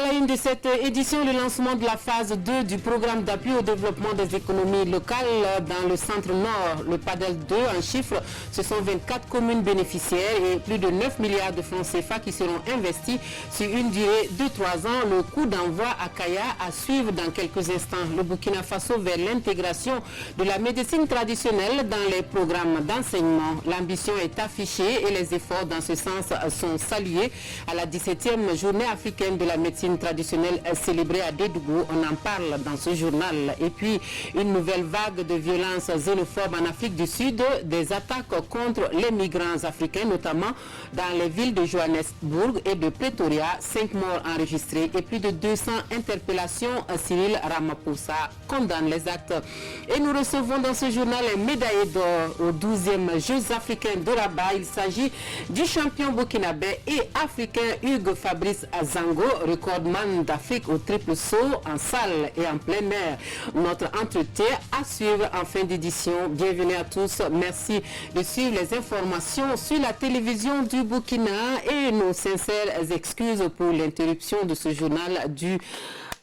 la une de cette édition, le lancement de la phase 2 du programme d'appui au développement des économies locales dans le centre nord. Le PADEL 2, en chiffres, ce sont 24 communes bénéficiaires et plus de 9 milliards de francs CFA qui seront investis sur une durée de 3 ans. Le coup d'envoi à Kaya à suivre dans quelques instants. Le Burkina Faso vers l'intégration de la médecine traditionnelle dans les programmes d'enseignement. L'ambition est affichée et les efforts dans ce sens sont salués à la 17e journée africaine de la médecine traditionnelle célébrée à Dédougou. On en parle dans ce journal. Et puis, une nouvelle vague de violences xénophobes en Afrique du Sud, des attaques contre les migrants africains, notamment dans les villes de Johannesburg et de Pretoria. 5 morts enregistrés et plus de 200 interpellations. Cyril Ramaphosa condamne les actes. Et nous recevons dans ce journal un médaillé d'or aux 12e Jeux africains de Rabat. Il s'agit du champion burkinabé et africain Hugues Fabrice Azango, recordman d'Afrique au triple saut en salle et en plein air. Notre entretien à suivre en fin d'édition. Bienvenue à tous. Merci de suivre les informations sur la télévision du Burkina et nos sincères excuses pour l'interruption de ce journal dû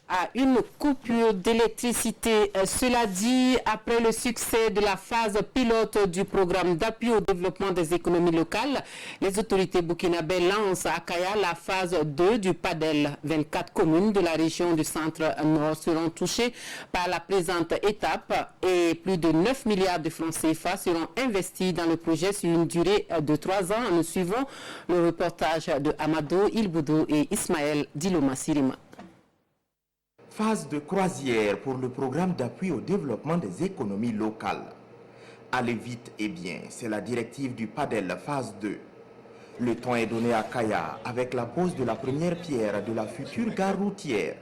à une coupure d'électricité. Cela dit, après le succès de la phase pilote du programme d'appui au développement des économies locales, les autorités burkinabées lancent à Kaya la phase 2 du PADEL. 24 communes de la région du centre-nord seront touchées par la présente étape et plus de 9 milliards de francs CFA seront investis dans le projet sur une durée de 3 ans. Nous suivons le reportage de Amadou Ilboudou et Ismaël Diloma Sirima. Phase de croisière pour le programme d'appui au développement des économies locales. Aller vite et bien, c'est la directive du PADEL phase 2. Le temps est donné à Kaya avec la pose de la première pierre de la future gare routière.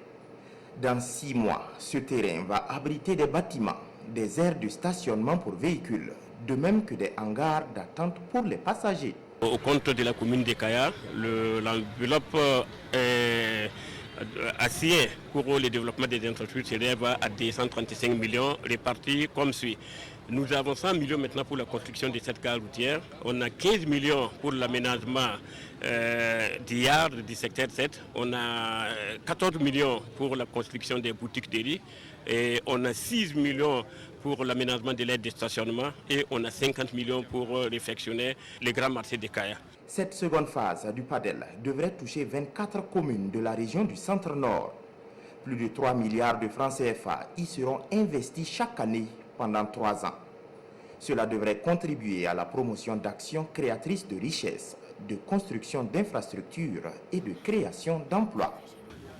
Dans 6 mois, ce terrain va abriter des bâtiments, des aires de stationnement pour véhicules, de même que des hangars d'attente pour les passagers. Au compte de la commune de Kaya, l'enveloppe est assignée pour le développement des infrastructures s'élève à 235 millions répartis comme suit. Nous avons 100 millions maintenant pour la construction de cette gare routière. On a 15 millions pour l'aménagement d'IARD du secteur 7. On a 14 millions pour la construction des boutiques de riz. Et on a 6 millions pour l'aménagement de l'aide de stationnement. Et on a 50 millions pour réfectionner les grands marchés de Kaya. Cette seconde phase du PADEL devrait toucher 24 communes de la région du centre-nord. Plus de 3 milliards de francs CFA y seront investis chaque année pendant 3 ans. Cela devrait contribuer à la promotion d'actions créatrices de richesses, de construction d'infrastructures et de création d'emplois.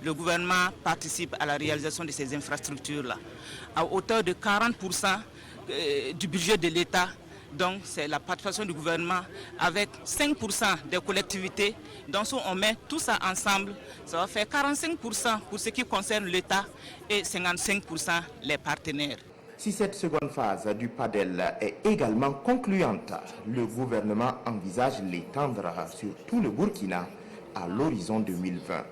Le gouvernement participe à la réalisation de ces infrastructures-là à hauteur de 40% du budget de l'État. Donc c'est la participation du gouvernement avec 5% des collectivités. Donc si on met tout ça ensemble, ça va faire 45% pour ce qui concerne l'État et 55% les partenaires. Si cette seconde phase du PADEL est également concluante, le gouvernement envisage l'étendre sur tout le Burkina à l'horizon 2020.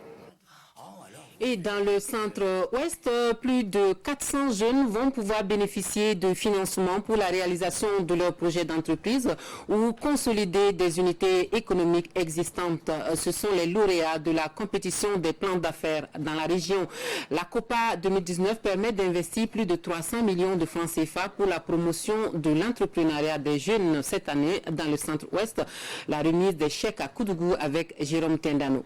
Et dans le centre-ouest, plus de 400 jeunes vont pouvoir bénéficier de financement pour la réalisation de leurs projets d'entreprise ou consolider des unités économiques existantes. Ce sont les lauréats de la compétition des plans d'affaires dans la région. La COPA 2019 permet d'investir plus de 300 millions de francs CFA pour la promotion de l'entrepreneuriat des jeunes cette année dans le centre-ouest. La remise des chèques à Koudougou avec Jérôme Tendano.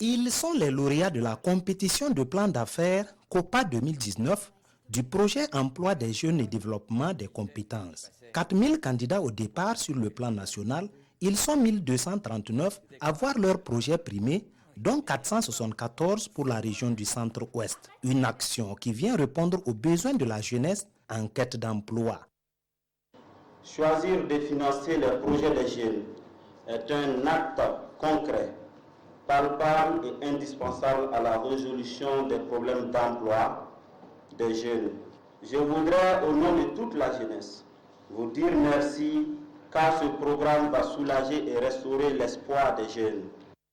Ils sont les lauréats de la compétition de plan d'affaires COPA 2019 du projet emploi des jeunes et développement des compétences. 4000 candidats au départ sur le plan national, ils sont 1239 à voir leur projet primé, dont 474 pour la région du centre-ouest. Une action qui vient répondre aux besoins de la jeunesse en quête d'emploi. Choisir de financer les projets des jeunes est un acte concret, palpable et indispensable à la résolution des problèmes d'emploi des jeunes. Je voudrais, au nom de toute la jeunesse, vous dire merci car ce programme va soulager et restaurer l'espoir des jeunes.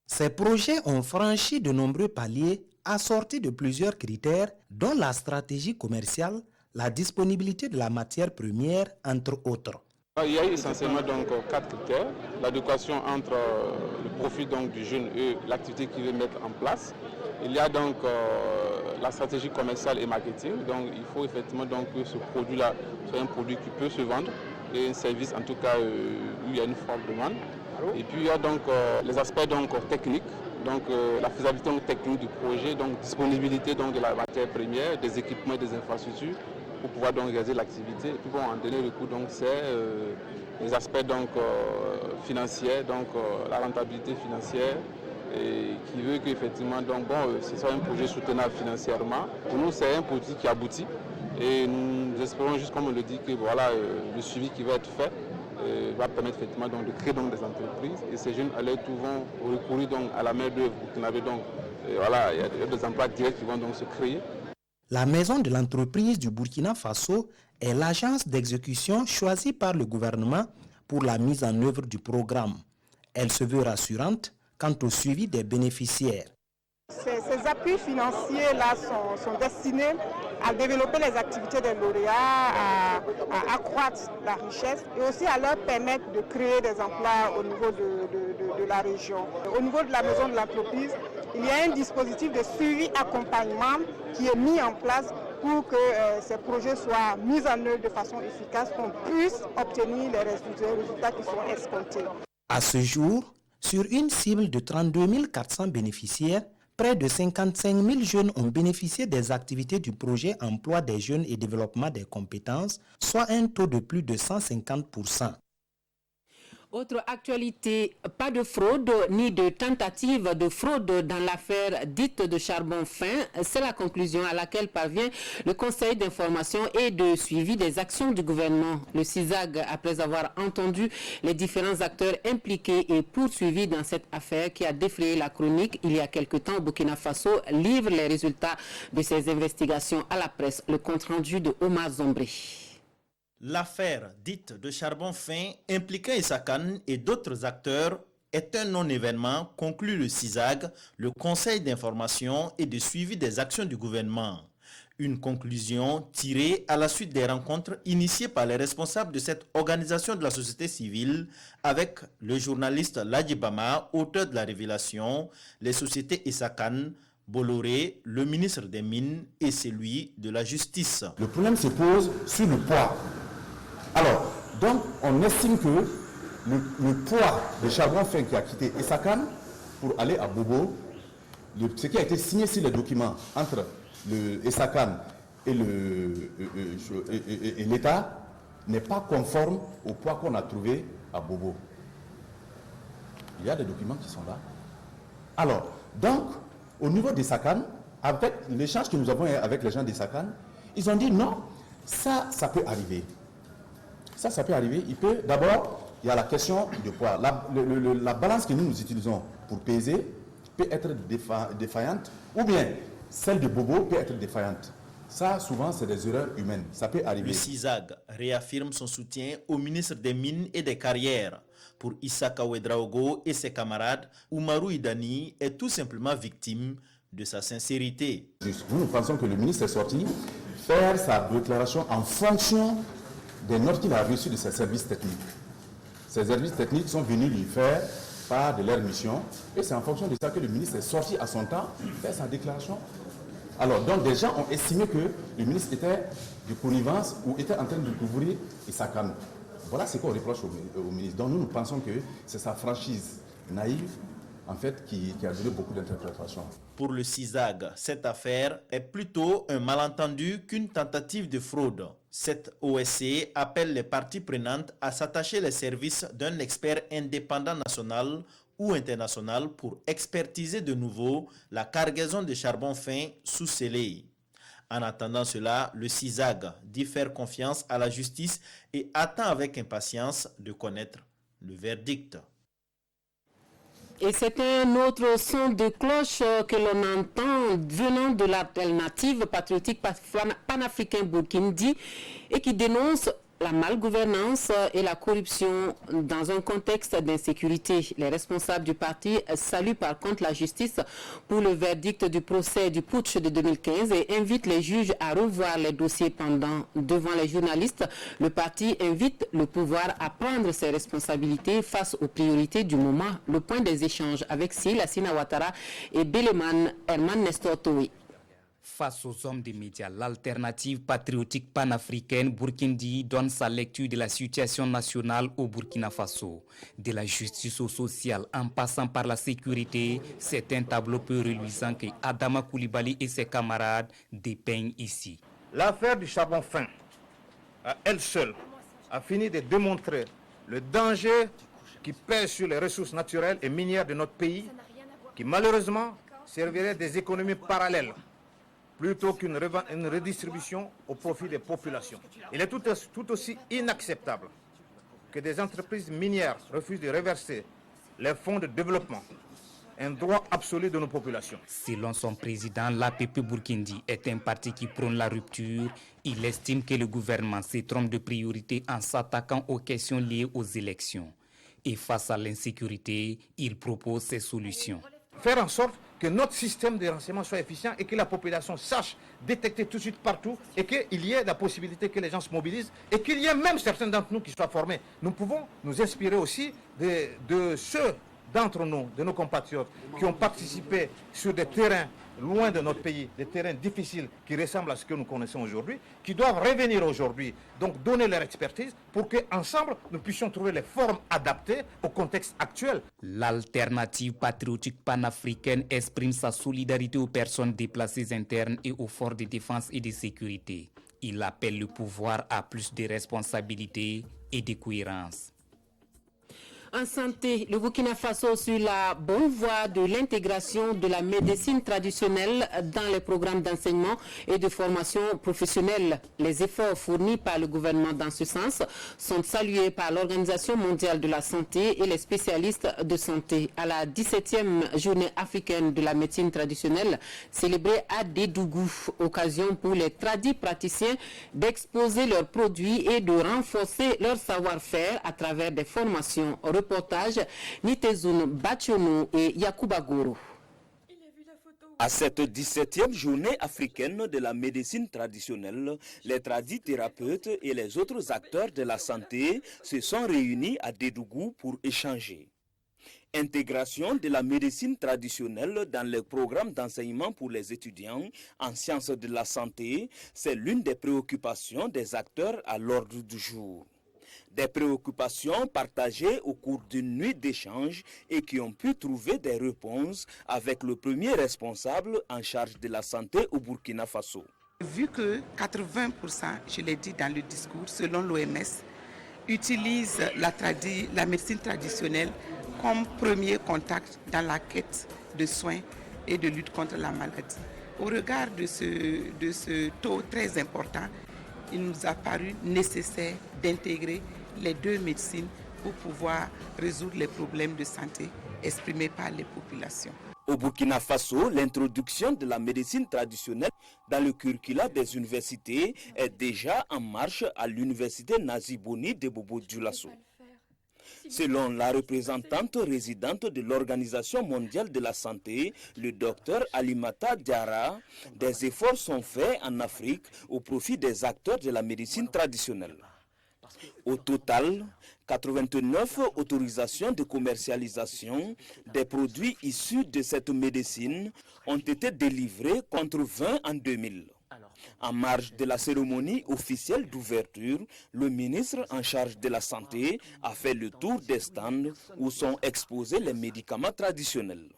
Ces projets ont franchi de nombreux paliers assortis de plusieurs critères dont la stratégie commerciale, la disponibilité de la matière première, entre autres. Il y a essentiellement donc 4 critères. L'adéquation entre le profit donc du jeune et l'activité qu'il veut mettre en place. Il y a donc la stratégie commerciale et marketing. Donc il faut effectivement donc que ce produit-là soit un produit qui peut se vendre et un service en tout cas où il y a une forte demande. Et puis il y a donc les aspects donc techniques, donc la faisabilité donc, technique du projet, donc disponibilité donc de la matière première, des équipements et des infrastructures pour pouvoir donc réaliser l'activité. Et puis bon, en dernier recours donc c'est les aspects donc financiers, donc la rentabilité financière, et qui veut qu'effectivement donc bon, ce soit un projet soutenable financièrement. Pour nous c'est un produit qui aboutit et nous espérons juste comme on le dit que voilà le suivi qui va être fait va permettre effectivement donc de créer donc des entreprises et ces jeunes à leur tour vont recourir donc à la main d'œuvre burkinabé donc voilà il y a des emplois directs qui vont donc se créer. La maison de l'entreprise du Burkina Faso est l'agence d'exécution choisie par le gouvernement pour la mise en œuvre du programme. Elle se veut rassurante quant au suivi des bénéficiaires. Ces appuis financiers-là sont destinés à développer les activités des lauréats, à accroître la richesse et aussi à leur permettre de créer des emplois au niveau de la région. Au niveau de la maison de l'entreprise, il y a un dispositif de suivi-accompagnement qui est mis en place pour que ces projets soient mis en œuvre de façon efficace, qu'on puisse obtenir les résultats qui sont escomptés. À ce jour, sur une cible de 32 400 bénéficiaires, près de 55 000 jeunes ont bénéficié des activités du projet Emploi des jeunes et développement des compétences, soit un taux de plus de 150%. Autre actualité, pas de fraude ni de tentative de fraude dans l'affaire dite de charbon fin. C'est la conclusion à laquelle parvient le Conseil d'information et de suivi des actions du gouvernement. Le CISAG, après avoir entendu les différents acteurs impliqués et poursuivis dans cette affaire qui a défrayé la chronique il y a quelque temps au Burkina Faso, livre les résultats de ces investigations à la presse. Le compte-rendu de Omar Zombré. L'affaire dite de charbon fin impliquant Issa Kane et d'autres acteurs est un non-événement, conclut le CISAG, le Conseil d'information et de suivi des actions du gouvernement. Une conclusion tirée à la suite des rencontres initiées par les responsables de cette organisation de la société civile avec le journaliste Ladji Bama, auteur de la révélation, les sociétés Issa Kane, Bolloré, le ministre des Mines et celui de la Justice. Le problème se pose sur le poids. Alors, donc, on estime que le poids de charbon fin qui a quitté Issa Kane pour aller à Bobo, ce qui a été signé sur les documents entre le Issa Kane et l'État n'est pas conforme au poids qu'on a trouvé à Bobo. Il y a des documents qui sont là. Alors, donc, au niveau d'Issa Kane, avec l'échange que nous avons avec les gens d'Issa Kane, ils ont dit non, ça peut arriver. Ça peut arriver. D'abord, il y a la question du poids. La balance que nous utilisons pour peser peut être défaillante, ou bien celle de Bobo peut être défaillante. Ça, souvent, c'est des erreurs humaines. Ça peut arriver. Le CISAG réaffirme son soutien au ministre des Mines et des Carrières. Pour Issaka Ouedraogo et ses camarades, Oumarou Idani est tout simplement victime de sa sincérité. Nous pensons que le ministre est sorti faire sa déclaration en fonction des notes qu'il a reçues de ses services techniques. Ces services techniques sont venus lui faire part de leur mission et c'est en fonction de ça que le ministre est sorti à son temps faire sa déclaration. Alors, donc des gens ont estimé que le ministre était de connivence ou était en train de couvrir Issa Kane. Voilà ce qu'on reproche au ministre. Donc nous pensons que c'est sa franchise naïve en fait, qui a donné beaucoup d'interprétations. Pour le CISAG, cette affaire est plutôt un malentendu qu'une tentative de fraude. Cette OSC appelle les parties prenantes à s'attacher les services d'un expert indépendant national ou international pour expertiser de nouveau la cargaison de charbon fin sous scellé. En attendant cela, le CISAG dit faire confiance à la justice et attend avec impatience de connaître le verdict. Et c'est un autre son de cloche que l'on entend venant de l'alternative patriotique panafricain Burkindi et qui dénonce la malgouvernance et la corruption dans un contexte d'insécurité. Les responsables du parti saluent par contre la justice pour le verdict du procès du putsch de 2015 et invitent les juges à revoir les dossiers pendants. Devant les journalistes, le parti invite le pouvoir à prendre ses responsabilités face aux priorités du moment. Le point des échanges avec Lassina Ouattara et Beleman Herman Nestor Toé. Face aux hommes des médias, l'alternative patriotique panafricaine Burkindi donne sa lecture de la situation nationale au Burkina Faso. De la justice au social en passant par la sécurité, c'est un tableau peu reluisant que Adama Koulibaly et ses camarades dépeignent ici. L'affaire du charbon fin, à elle seule, a fini de démontrer le danger qui pèse sur les ressources naturelles et minières de notre pays, qui malheureusement servirait des économies parallèles, plutôt qu'une redistribution au profit des populations. Il est tout aussi inacceptable que des entreprises minières refusent de reverser les fonds de développement, un droit absolu de nos populations. Selon son président, l'APP Burkindi est un parti qui prône la rupture. Il estime que le gouvernement se trompe de priorité en s'attaquant aux questions liées aux élections. Et face à l'insécurité, il propose ses solutions. Faire en sorte que notre système de renseignement soit efficient et que la population sache détecter tout de suite partout et qu'il y ait la possibilité que les gens se mobilisent et qu'il y ait même certains d'entre nous qui soient formés. Nous pouvons nous inspirer aussi de ceux d'entre nous, de nos compatriotes qui ont participé sur des terrains loin de notre pays, des terrains difficiles qui ressemblent à ce que nous connaissons aujourd'hui, qui doivent revenir aujourd'hui, donc donner leur expertise pour qu'ensemble nous puissions trouver les formes adaptées au contexte actuel. L'alternative patriotique panafricaine exprime sa solidarité aux personnes déplacées internes et aux forces de défense et de sécurité. Il appelle le pouvoir à plus de responsabilités et de cohérence. En santé, le Burkina Faso sur la bonne voie de l'intégration de la médecine traditionnelle dans les programmes d'enseignement et de formation professionnelle. Les efforts fournis par le gouvernement dans ce sens sont salués par l'Organisation mondiale de la santé et les spécialistes de santé. À la 17e journée africaine de la médecine traditionnelle, célébrée à Dédougou, occasion pour les tradis praticiens d'exposer leurs produits et de renforcer leur savoir-faire à travers des formations. Reportage Nitezoun Bachonou et Yakuba Goro. À cette 17e journée africaine de la médecine traditionnelle, les tradithérapeutes et les autres acteurs de la santé se sont réunis à Dédougou pour échanger. Intégration de la médecine traditionnelle dans les programmes d'enseignement pour les étudiants en sciences de la santé, c'est l'une des préoccupations des acteurs à l'ordre du jour. Des préoccupations partagées au cours d'une nuit d'échange et qui ont pu trouver des réponses avec le premier responsable en charge de la santé au Burkina Faso. Vu que 80%, je l'ai dit dans le discours, selon l'OMS, utilisent la médecine traditionnelle comme premier contact dans la quête de soins et de lutte contre la maladie. Au regard de ce taux très important, il nous a paru nécessaire d'intégrer les deux médecines pour pouvoir résoudre les problèmes de santé exprimés par les populations. Au Burkina Faso, l'introduction de la médecine traditionnelle dans le curricula des universités est déjà en marche à l'université Nazi Boni de Bobo-Dioulasso. Selon la représentante résidente de l'Organisation mondiale de la santé, le docteur Alimata Diarra, des efforts sont faits en Afrique au profit des acteurs de la médecine traditionnelle. Au total, 89 autorisations de commercialisation des produits issus de cette médecine ont été délivrées contre 20 en 2000. En marge de la cérémonie officielle d'ouverture, le ministre en charge de la Santé a fait le tour des stands où sont exposés les médicaments traditionnels.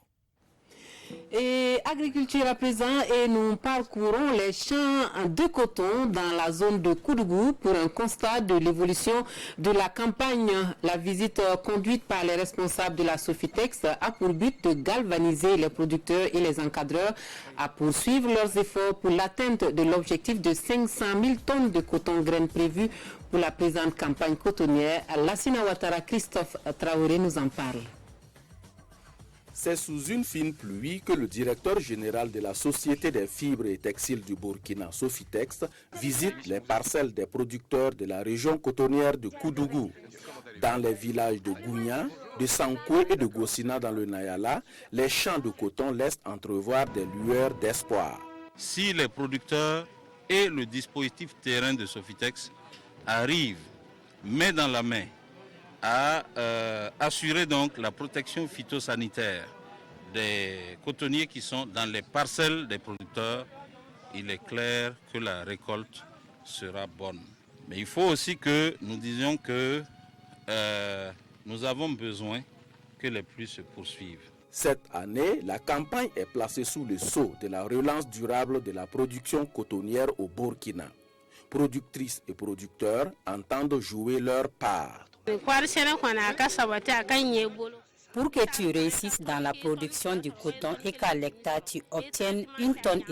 Et agriculture à présent, et nous parcourons les champs de coton dans la zone de Koudougou pour un constat de l'évolution de la campagne. La visite conduite par les responsables de la Sofitex a pour but de galvaniser les producteurs et les encadreurs à poursuivre leurs efforts pour l'atteinte de l'objectif de 500 000 tonnes de coton graines prévues pour la présente campagne cotonnière. Lassina Ouattara, Christophe Traoré nous en parle. C'est sous une fine pluie que le directeur général de la Société des fibres et textiles du Burkina, Sofitex, visite les parcelles des producteurs de la région cotonnière de Koudougou. Dans les villages de Gounia, de Sankoué et de Gossina dans le Nayala, les champs de coton laissent entrevoir des lueurs d'espoir. Si les producteurs et le dispositif terrain de Sofitex arrivent main dans la main à assurer donc la protection phytosanitaire des cotonniers qui sont dans les parcelles des producteurs, il est clair que la récolte sera bonne. Mais il faut aussi que nous disions que nous avons besoin que les pluies se poursuivent. Cette année, la campagne est placée sous le sceau de la relance durable de la production cotonnière au Burkina. Productrices et producteurs entendent jouer leur part. Pour que tu réussisses dans la production du coton et qu'à l'hectare tu obtiennes 1,5 tonne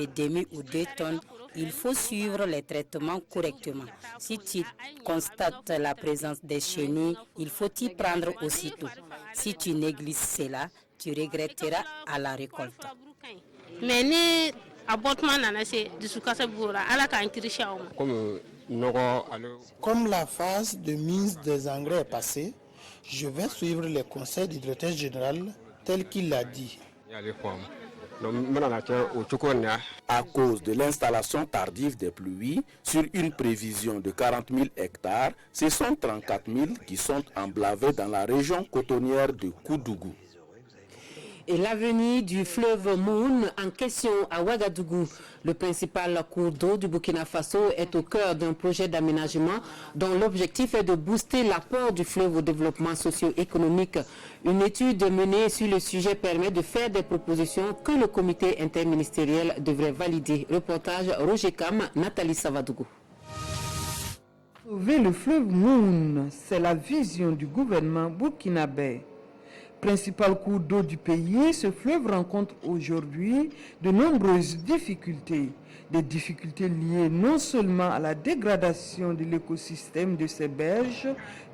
ou 2 tonnes, il faut suivre les traitements correctement. Si tu constates la présence des chenilles, il faut y prendre aussitôt. Si tu négliges cela, tu regretteras à la récolte. Comme la phase de mise des engrais est passée, je vais suivre les conseils du directeur général tel qu'il l'a dit. À cause de l'installation tardive des pluies, sur une prévision de 40 000 hectares, ce sont 34 000 qui sont emblavés dans la région cotonnière de Koudougou. Et l'avenir du fleuve Moon en question à Ouagadougou. Le principal cours d'eau du Burkina Faso est au cœur d'un projet d'aménagement dont l'objectif est de booster l'apport du fleuve au développement socio-économique. Une étude menée sur le sujet permet de faire des propositions que le comité interministériel devrait valider. Reportage Roger Kam, Nathalie Savadougou. Sauver le fleuve Moon, c'est la vision du gouvernement burkinabé. Principal cours d'eau du pays, ce fleuve rencontre aujourd'hui de nombreuses difficultés. Des difficultés liées non seulement à la dégradation de l'écosystème de ces berges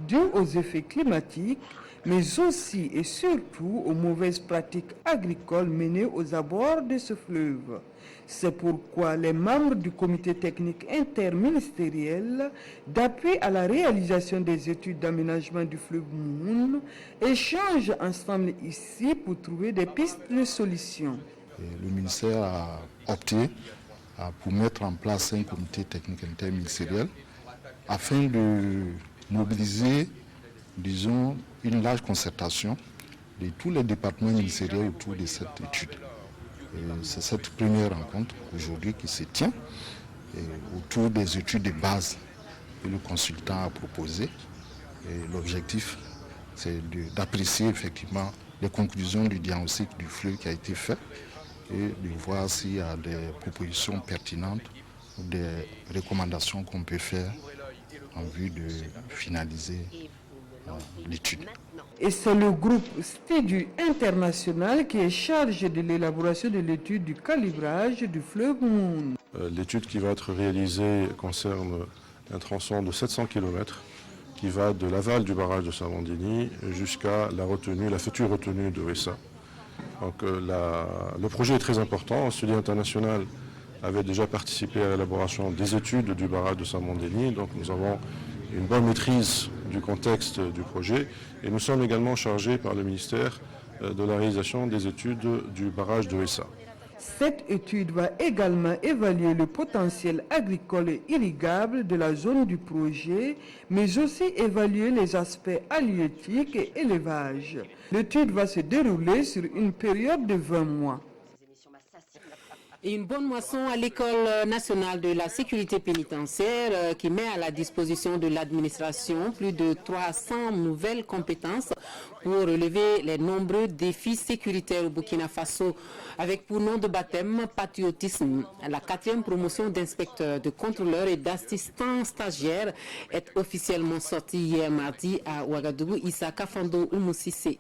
dues aux effets climatiques, mais aussi et surtout aux mauvaises pratiques agricoles menées aux abords de ce fleuve. C'est pourquoi les membres du comité technique interministériel d'appui à la réalisation des études d'aménagement du fleuve Moon échangent ensemble ici pour trouver des pistes de solutions. Le ministère a opté pour mettre en place un comité technique interministériel afin de mobiliser, disons, une large concertation de tous les départements ministériels autour de cette étude. C'est cette première rencontre aujourd'hui qui se tient autour des études de base que le consultant a proposées. L'objectif, c'est d'apprécier effectivement les conclusions du diagnostic du fleuve qui a été fait et de voir s'il y a des propositions pertinentes ou des recommandations qu'on peut faire en vue de finaliser l'étude. Et c'est le groupe Study International qui est chargé de l'élaboration de l'étude du calibrage du fleuve Moon. L'étude qui va être réalisée concerne un tronçon de 700 km qui va de l'aval du barrage de Samandini jusqu'à la future retenue de Ressa. Donc, le projet est très important. Study International avait déjà participé à l'élaboration des études du barrage de Samandini, donc nous avons une bonne maîtrise du contexte du projet et nous sommes également chargés par le ministère de la réalisation des études du barrage de Ressa. Cette étude va également évaluer le potentiel agricole et irrigable de la zone du projet, mais aussi évaluer les aspects halieutiques et élevage. L'étude va se dérouler sur une période de 20 mois. Et une bonne moisson à l'École nationale de la sécurité pénitentiaire qui met à la disposition de l'administration plus de 300 nouvelles compétences pour relever les nombreux défis sécuritaires au Burkina Faso, avec pour nom de baptême patriotisme. La 4e promotion d'inspecteurs, de contrôleurs et d'assistants stagiaires est officiellement sortie hier mardi à Ouagadougou. Issa Kafando Oumoussissé.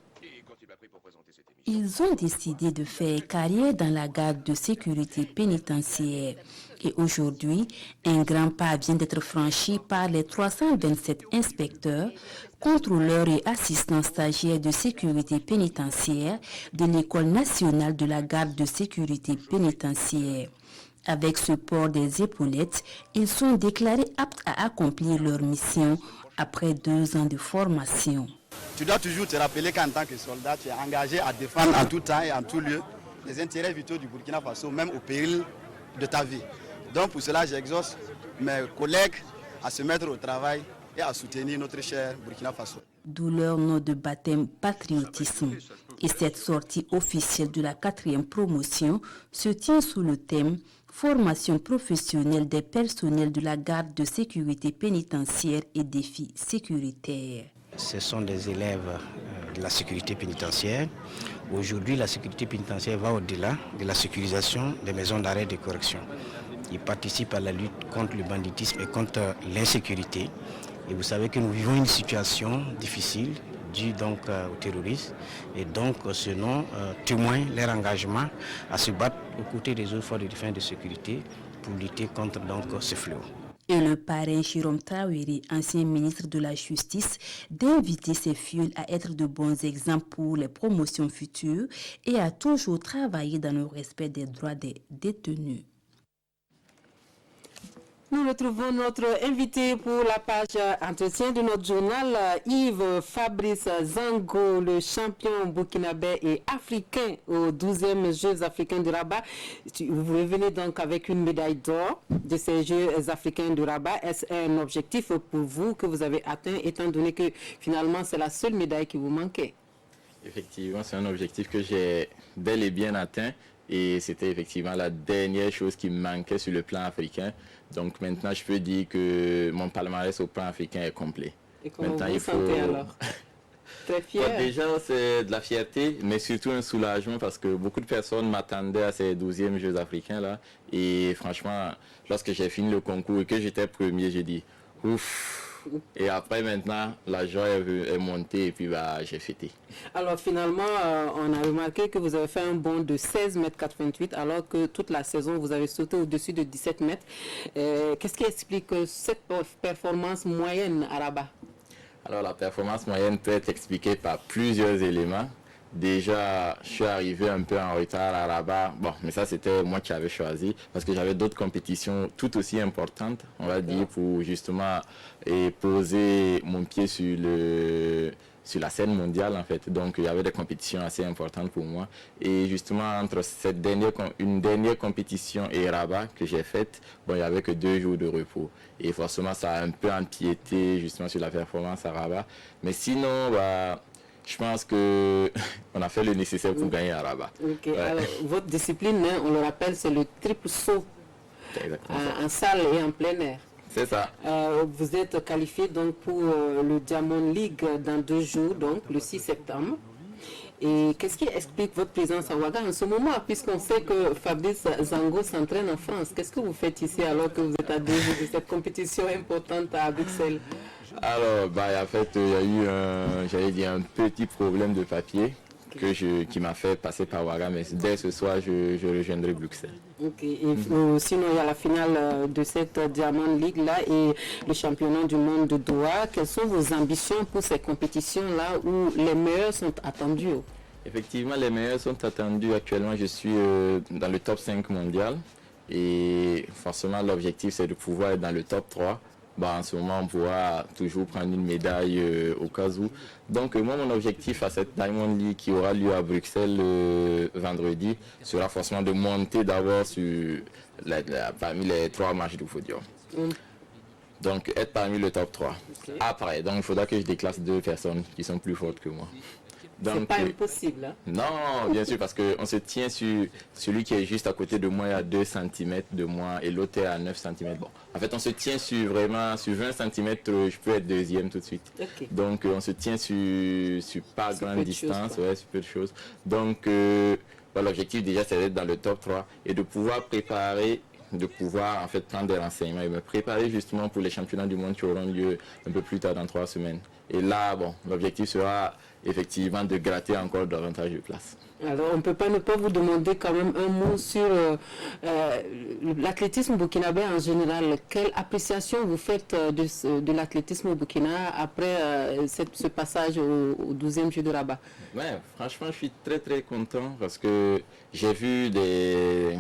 Ils ont décidé de faire carrière dans la garde de sécurité pénitentiaire. Et aujourd'hui, un grand pas vient d'être franchi par les 327 inspecteurs, contrôleurs et assistants stagiaires de sécurité pénitentiaire de l'École nationale de la garde de sécurité pénitentiaire. Avec ce port des épaulettes, ils sont déclarés aptes à accomplir leur mission après 2 ans de formation. Tu dois toujours te rappeler qu'en tant que soldat, tu es engagé à défendre en tout temps et en tout lieu les intérêts vitaux du Burkina Faso, même au péril de ta vie. Donc pour cela, j'exhorte mes collègues à se mettre au travail et à soutenir notre cher Burkina Faso. D'où leur nom de baptême patriotisme. Et cette sortie officielle de la 4e promotion se tient sous le thème formation professionnelle des personnels de la garde de sécurité pénitentiaire et défis sécuritaires. Ce sont des élèves de la sécurité pénitentiaire. Aujourd'hui, la sécurité pénitentiaire va au-delà de la sécurisation des maisons d'arrêt et de correction. Ils participent à la lutte contre le banditisme et contre l'insécurité. Et vous savez que nous vivons une situation difficile due donc au terrorisme. Et donc ce nom témoigne leur engagement à se battre aux côtés des autres forces de défense et de sécurité pour lutter contre donc ce fléau. Et le parrain Jérôme Traoré, ancien ministre de la Justice, d'inviter ses fioles à être de bons exemples pour les promotions futures et à toujours travailler dans le respect des droits des détenus. Nous retrouvons notre invité pour la page entretien de notre journal, Yves Fabrice Zango, le champion burkinabé et africain aux 12e Jeux africains de Rabat. Vous revenez donc avec une médaille d'or de ces Jeux africains de Rabat. Est-ce un objectif pour vous que vous avez atteint, étant donné que finalement c'est la seule médaille qui vous manquait? Effectivement, c'est un objectif que j'ai bel et bien atteint. Et c'était effectivement la dernière chose qui me manquait sur le plan africain. Donc maintenant, je peux dire que mon palmarès au plan africain est complet. Et comment vous vous sentez alors? Très fier. Bon, déjà, c'est de la fierté, mais surtout un soulagement parce que beaucoup de personnes m'attendaient à ces 12e Jeux africains là. Et franchement, lorsque j'ai fini le concours et que j'étais premier, j'ai dit ouf. Et après maintenant, la joie est montée et puis j'ai fêté. Alors finalement, on a remarqué que vous avez fait un bond de 16,88 m alors que toute la saison, vous avez sauté au-dessus de 17 mètres. Qu'est-ce qui explique cette performance moyenne à Rabat? Alors la performance moyenne peut être expliquée par plusieurs éléments. Déjà, je suis arrivé un peu en retard à Rabat. Bon, mais ça, c'était moi qui avais choisi parce que j'avais d'autres compétitions tout aussi importantes, on va dire, pour justement poser mon pied sur la scène mondiale, en fait. Donc, il y avait des compétitions assez importantes pour moi. Et justement, entre une dernière compétition et Rabat que j'ai faite, bon, il n'y avait que 2 jours de repos. Et forcément, ça a un peu empiété justement sur la performance à Rabat. Mais sinon, je pense qu'on a fait le nécessaire pour gagner à Rabat. Okay. Ouais. Alors, votre discipline, on le rappelle, c'est le triple saut en salle et en plein air. C'est ça. Vous êtes qualifié donc pour le Diamond League dans 2 jours, donc le 6 septembre. Et qu'est-ce qui explique votre présence à Ouaga en ce moment, puisqu'on sait que Fabrice Zango s'entraîne en France? Qu'est-ce que vous faites ici alors que vous êtes à 2 jours de cette compétition importante à Bruxelles? Alors, en fait, il y a eu un petit problème de papier qui m'a fait passer par Ouaga, mais dès ce soir, je rejoindrai Bruxelles. Ok, et sinon, il y a la finale de cette Diamond League-là et le championnat du monde de Doha. Quelles sont vos ambitions pour ces compétitions-là où les meilleurs sont attendus? Effectivement, les meilleurs sont attendus. Actuellement, je suis dans le top 5 mondial et forcément, l'objectif, c'est de pouvoir être dans le top 3. En ce moment, on pourra toujours prendre une médaille au cas où. Donc, moi, mon objectif à cette Diamond League qui aura lieu à Bruxelles vendredi sera forcément de monter d'abord parmi les 3 matchs du podium. Donc, être parmi le top 3. Okay. Après, donc, il faudra que je déclasse 2 personnes qui sont plus fortes que moi. C'est pas impossible. Hein? Non, bien sûr, parce qu'on se tient sur celui qui est juste à côté de moi, il y a 2 cm de moi, et l'autre est à 9 cm. Bon, en fait, on se tient sur 20 cm, je peux être 2e tout de suite. Okay. Donc, on se tient sur pas grande distance, sur peu de choses. Donc, l'objectif déjà, c'est d'être dans le top 3 et de pouvoir en fait prendre des renseignements et me préparer justement pour les championnats du monde qui auront lieu un peu plus tard dans 3 semaines. Et là, l'objectif sera effectivement de gratter encore davantage de place. Alors, on ne peut pas ne pas vous demander quand même un mot sur l'athlétisme burkinabé en général. Quelle appréciation vous faites de l'athlétisme au Burkina après ce passage au 12e Jeu de Rabat? Ouais, franchement, je suis très très content parce que j'ai vu des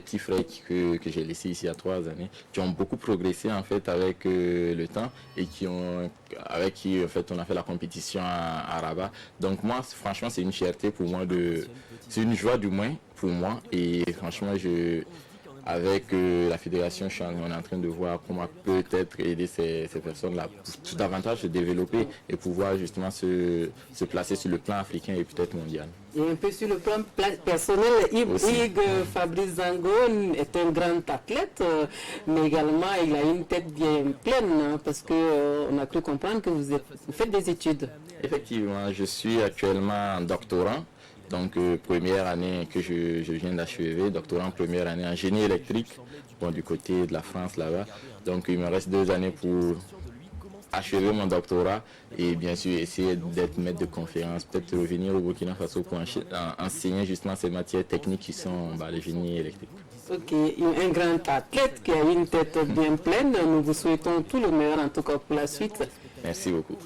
petits frères que j'ai laissés ici il y a 3 années, qui ont beaucoup progressé en fait avec le temps et avec qui en fait on a fait la compétition à Rabat. Donc moi, franchement, c'est une fierté pour moi, c'est une joie du moins pour moi. Et franchement, avec la fédération, on est en train de voir comment peut-être aider ces personnes-là pour davantage se développer et pouvoir justement se placer sur le plan africain et peut-être mondial. Et un peu sur le plan personnel, Hugues Fabrice Zango est un grand athlète, mais également il a une tête bien pleine, hein, parce qu'on a cru comprendre que vous faites des études. Effectivement, je suis actuellement doctorant. Donc première année que je viens d'achever, doctorant première année en génie électrique, du côté de la France là-bas. Donc il me reste 2 années pour achever mon doctorat et bien sûr essayer d'être maître de conférence, peut-être revenir au Burkina Faso pour enseigner justement ces matières techniques qui sont le génie électrique. Ok, un grand athlète qui a une tête bien pleine, nous vous souhaitons tout le meilleur en tout cas pour la suite. Merci beaucoup.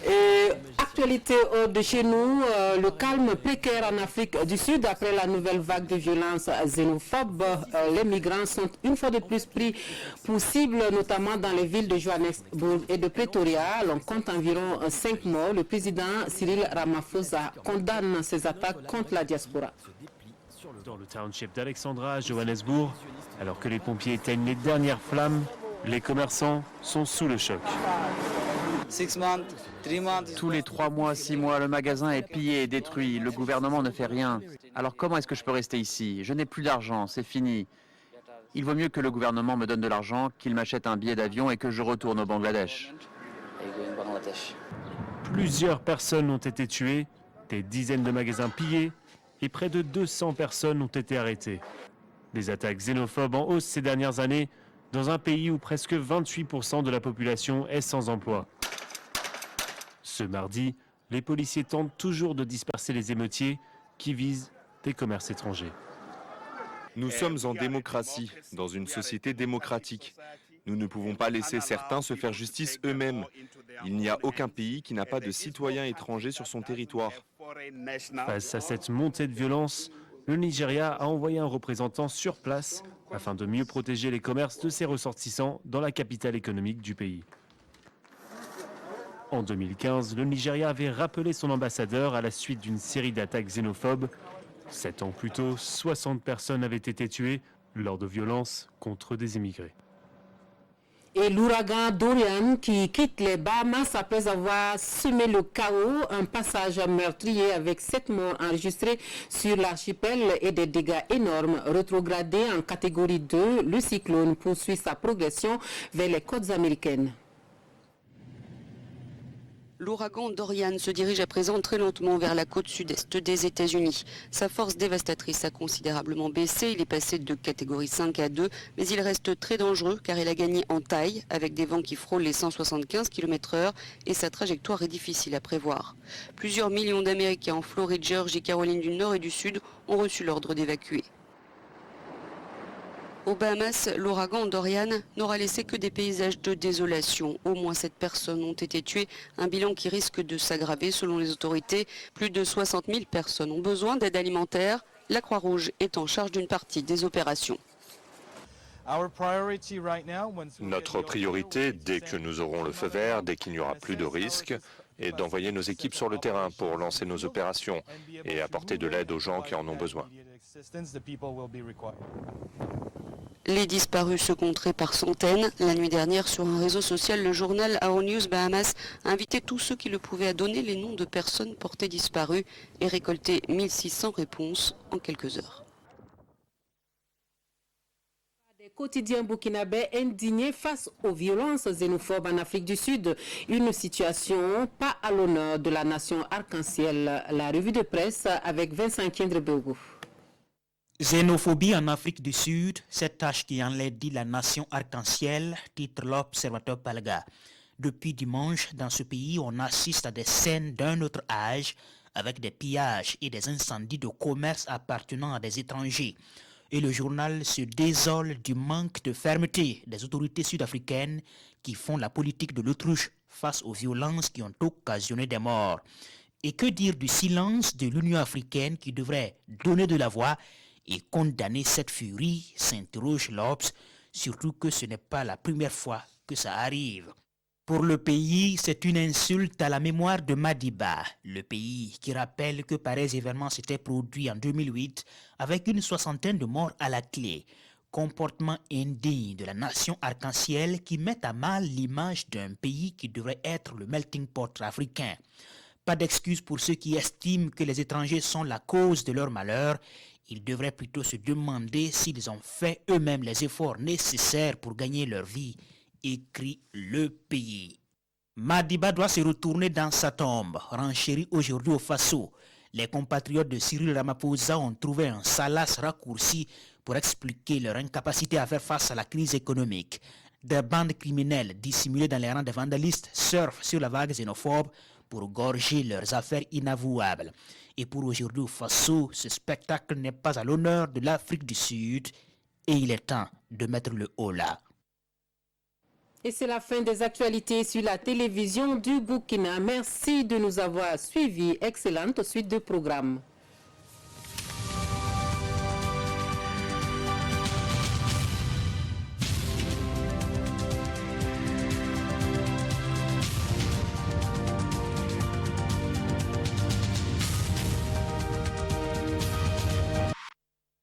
Et actualité de chez nous, le calme précaire en Afrique du Sud après la nouvelle vague de violences xénophobes. Les migrants sont une fois de plus pris pour cible, notamment dans les villes de Johannesburg et de Pretoria. On compte environ 5 morts. Le président Cyril Ramaphosa condamne ces attaques contre la diaspora. Dans le township d'Alexandra à Johannesburg, alors que les pompiers éteignent les dernières flammes, les commerçants sont sous le choc. Tous les 3 mois, 6 mois, le magasin est pillé et détruit. Le gouvernement ne fait rien. Alors comment est-ce que je peux rester ici? Je n'ai plus d'argent, c'est fini. Il vaut mieux que le gouvernement me donne de l'argent, qu'il m'achète un billet d'avion et que je retourne au Bangladesh. Plusieurs personnes ont été tuées, des dizaines de magasins pillés et près de 200 personnes ont été arrêtées. Des attaques xénophobes en hausse ces dernières années dans un pays où presque 28% de la population est sans emploi. Ce mardi, les policiers tentent toujours de disperser les émeutiers qui visent des commerces étrangers. Nous sommes en démocratie, dans une société démocratique. Nous ne pouvons pas laisser certains se faire justice eux-mêmes. Il n'y a aucun pays qui n'a pas de citoyens étrangers sur son territoire. Face à cette montée de violence, le Nigeria a envoyé un représentant sur place afin de mieux protéger les commerces de ses ressortissants dans la capitale économique du pays. En 2015, le Nigeria avait rappelé son ambassadeur à la suite d'une série d'attaques xénophobes. 7 ans plus tôt, 60 personnes avaient été tuées lors de violences contre des immigrés. Et l'ouragan Dorian qui quitte les Bahamas après avoir semé le chaos, un passage meurtrier avec 7 morts enregistrés sur l'archipel et des dégâts énormes. Rétrogradé en catégorie 2, le cyclone poursuit sa progression vers les côtes américaines. L'ouragan Dorian se dirige à présent très lentement vers la côte sud-est des États-Unis. Sa force dévastatrice a considérablement baissé, il est passé de catégorie 5 à 2, mais il reste très dangereux car il a gagné en taille avec des vents qui frôlent les 175 km/h et sa trajectoire est difficile à prévoir. Plusieurs millions d'Américains en Floride, Géorgie, Caroline du Nord et du Sud ont reçu l'ordre d'évacuer. Aux Bahamas, l'ouragan Dorian n'aura laissé que des paysages de désolation. Au moins 7 personnes ont été tuées, un bilan qui risque de s'aggraver selon les autorités. Plus de 60 000 personnes ont besoin d'aide alimentaire. La Croix-Rouge est en charge d'une partie des opérations. Notre priorité, dès que nous aurons le feu vert, dès qu'il n'y aura plus de risques, est d'envoyer nos équipes sur le terrain pour lancer nos opérations et apporter de l'aide aux gens qui en ont besoin. Les disparus se compteraient par centaines. La nuit dernière, sur un réseau social, le journal AO News Bahamas a invité tous ceux qui le pouvaient à donner les noms de personnes portées disparues et récolté 1600 réponses en quelques heures. Quotidien burkinabé indigné face aux violences xénophobes en Afrique du Sud. Une situation pas à l'honneur de la nation arc-en-ciel. La revue de presse avec Vincent Kindrebogo. Xénophobie en Afrique du Sud, cette tâche qui enlaidit la nation arc-en-ciel, titre l'Observateur Palga. Depuis dimanche, dans ce pays, on assiste à des scènes d'un autre âge, avec des pillages et des incendies de commerce appartenant à des étrangers. Et le journal se désole du manque de fermeté des autorités sud-africaines qui font la politique de l'autruche face aux violences qui ont occasionné des morts. Et que dire du silence de l'Union africaine qui devrait donner de la voix et condamner cette furie, s'interroge l'Obs, surtout que ce n'est pas la première fois que ça arrive. Pour le pays, c'est une insulte à la mémoire de Madiba, le pays qui rappelle que pareils événements s'étaient produits en 2008 avec une soixantaine de morts à la clé. Comportement indigne de la nation arc-en-ciel qui met à mal l'image d'un pays qui devrait être le melting pot africain. Pas d'excuse pour ceux qui estiment que les étrangers sont la cause de leur malheur. Ils devraient plutôt se demander s'ils ont fait eux-mêmes les efforts nécessaires pour gagner leur vie, écrit le pays. Madiba doit se retourner dans sa tombe, renchérit aujourd'hui au Faso. Les compatriotes de Cyril Ramaphosa ont trouvé un salace raccourci pour expliquer leur incapacité à faire face à la crise économique. Des bandes criminelles dissimulées dans les rangs des vandalistes surfent sur la vague xénophobe pour gorger leurs affaires inavouables. Et pour aujourd'hui au Faso, ce spectacle n'est pas à l'honneur de l'Afrique du Sud et il est temps de mettre le holà. Et c'est la fin des actualités sur la télévision du Burkina. Merci de nous avoir suivis. Excellente suite de programme.